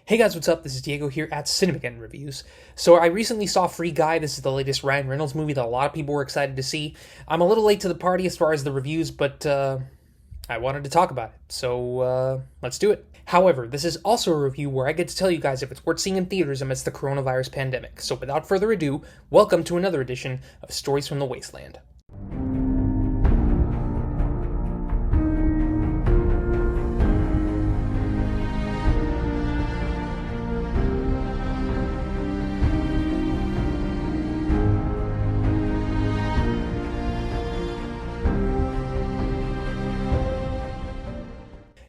Hey guys, what's up? This is Diego here at Cinemageddon Reviews. So I recently saw Free Guy. This is the latest Ryan Reynolds movie that a lot of people were excited to see. I'm a little late to the party as far as the reviews, but I wanted to talk about it. So let's do it. However, this is also a review where I get to tell you guys if it's worth seeing in theaters amidst the coronavirus pandemic. So without further ado, welcome to another edition of Stories from the Wasteland.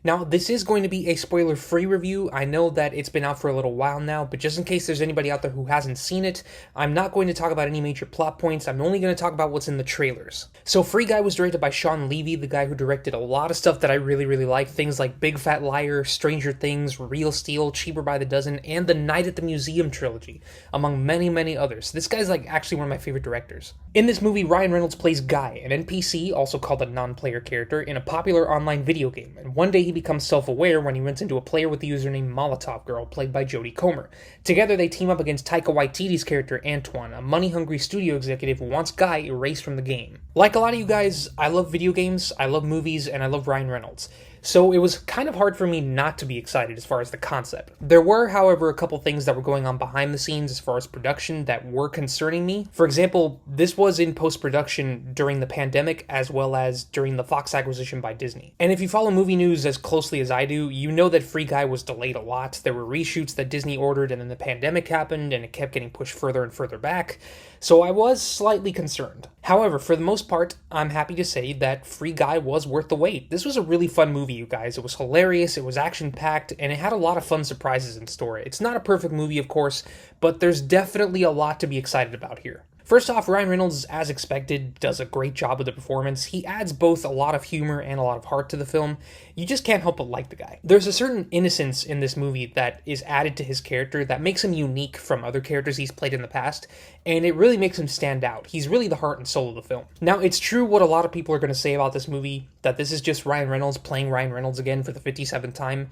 Now, this is going to be a spoiler-free review. I know that it's been out for a little while now, but just in case there's anybody out there who hasn't seen it, I'm not going to talk about any major plot points. I'm only going to talk about what's in the trailers. So Free Guy was directed by Shawn Levy, the guy who directed a lot of stuff that I really like. Things like Big Fat Liar, Stranger Things, Real Steel, Cheaper by the Dozen, and the Night at the Museum trilogy, among many others. This guy's actually one of my favorite directors. In this movie, Ryan Reynolds plays Guy, an NPC, also called a non-player character, in a popular online video game, and one day he becomes self-aware when he runs into a player with the username Molotov Girl, played by Jodie Comer. Together, they team up against Taika Waititi's character Antoine, a money-hungry studio executive who wants Guy erased from the game. Like a lot of you guys, I love video games, I love movies, and I love Ryan Reynolds. So it was kind of hard for me not to be excited as far as the concept. There were, however, a couple things that were going on behind the scenes as far as production that were concerning me. For example, this was in post-production during the pandemic as well as during the Fox acquisition by Disney. And if you follow movie news as closely as I do, you know that Free Guy was delayed a lot. There were reshoots that Disney ordered and then the pandemic happened and it kept getting pushed further and further back. So I was slightly concerned. However, for the most part, I'm happy to say that Free Guy was worth the wait. This was a really fun movie, you guys. It was hilarious, it was action-packed, and it had a lot of fun surprises in store. It's not a perfect movie, of course, but there's definitely a lot to be excited about here. First off, Ryan Reynolds, as expected, does a great job with the performance. He adds both a lot of humor and a lot of heart to the film. You just can't help but like the guy. There's a certain innocence in this movie that is added to his character that makes him unique from other characters he's played in the past, and it really makes him stand out. He's really the heart and soul of the film. Now, it's true what a lot of people are going to say about this movie, that this is just Ryan Reynolds playing Ryan Reynolds again for the 57th time,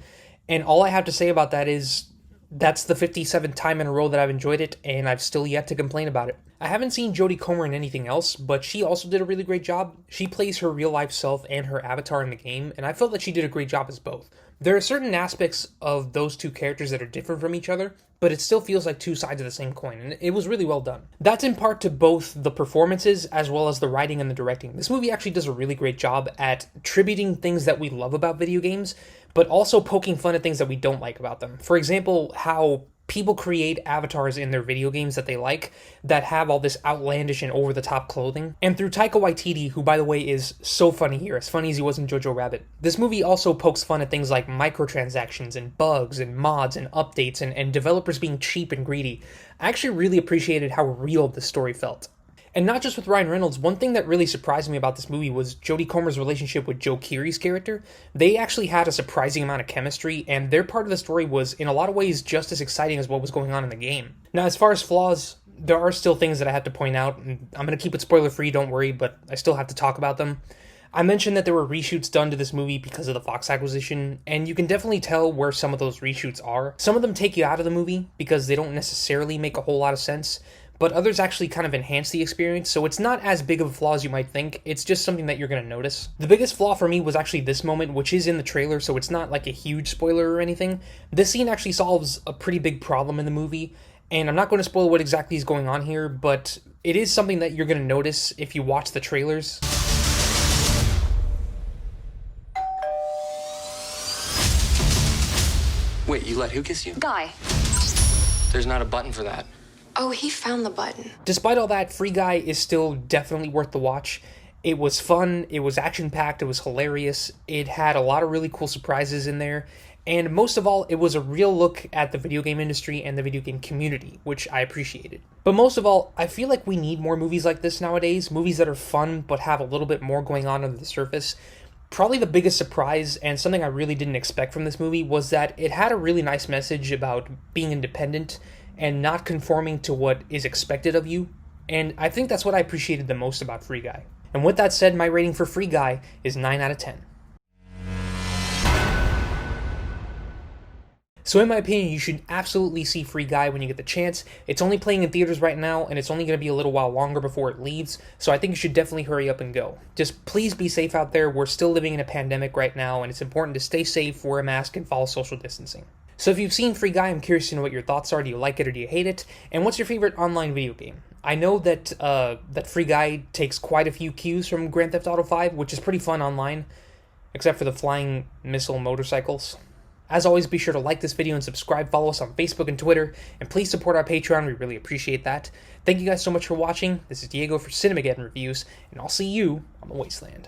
and all I have to say about that is that's the 57th time in a row that I've enjoyed it, and I've still yet to complain about it. I haven't seen Jodie Comer in anything else, but she also did a really great job. She plays her real-life self and her avatar in the game, and I felt that she did a great job as both. There are certain aspects of those two characters that are different from each other, but it still feels like two sides of the same coin, and it was really well done. That's in part to both the performances as well as the writing and the directing. This movie actually does a really great job at tributing things that we love about video games, but also poking fun at things that we don't like about them. For example, how people create avatars in their video games that they like that have all this outlandish and over-the-top clothing. And through Taika Waititi, who by the way is so funny here, as funny as he was in Jojo Rabbit, this movie also pokes fun at things like microtransactions and bugs and mods and updates and developers being cheap and greedy. I actually really appreciated how real the story felt. And not just with Ryan Reynolds, one thing that really surprised me about this movie was Jodie Comer's relationship with Joe Keery's character. They actually had a surprising amount of chemistry, and their part of the story was, in a lot of ways, just as exciting as what was going on in the game. Now, as far as flaws, there are still things that I have to point out, and I'm going to keep it spoiler-free, don't worry, but I still have to talk about them. I mentioned that there were reshoots done to this movie because of the Fox acquisition, and you can definitely tell where some of those reshoots are. Some of them take you out of the movie because they don't necessarily make a whole lot of sense, but others actually kind of enhance the experience, so it's not as big of a flaw as you might think. It's just something that you're going to notice. The biggest flaw for me was actually this moment, which is in the trailer, so it's not like a huge spoiler or anything. This scene actually solves a pretty big problem in the movie, and I'm not going to spoil what exactly is going on here, but it is something that you're going to notice if you watch the trailers. Wait, you let who kiss you? Guy. There's not a button for that. Oh, he found the button. Despite all that, Free Guy is still definitely worth the watch. It was fun, it was action-packed, it was hilarious, it had a lot of really cool surprises in there, and most of all, it was a real look at the video game industry and the video game community, which I appreciated. But most of all, I feel like we need more movies like this nowadays, movies that are fun but have a little bit more going on under the surface. Probably the biggest surprise, and something I really didn't expect from this movie, was that it had a really nice message about being independent and not conforming to what is expected of you, and I think that's what I appreciated the most about Free Guy. And with that said, my rating for Free Guy is 9 out of 10. So in my opinion, you should absolutely see Free Guy when you get the chance. It's only playing in theaters right now, and it's only going to be a little while longer before it leaves, so I think you should definitely hurry up and go. Just please be safe out there. We're still living in a pandemic right now, and it's important to stay safe, wear a mask, and follow social distancing. So if you've seen Free Guy, I'm curious to know what your thoughts are. Do you like it or do you hate it? And what's your favorite online video game? I know that that Free Guy takes quite a few cues from Grand Theft Auto 5, which is pretty fun online, except for the flying missile motorcycles. As always, be sure to like this video and subscribe, follow us on Facebook and Twitter, and please support our Patreon, we really appreciate that. Thank you guys so much for watching. This is Diego for Cinemageddon Reviews, and I'll see you on the Wasteland.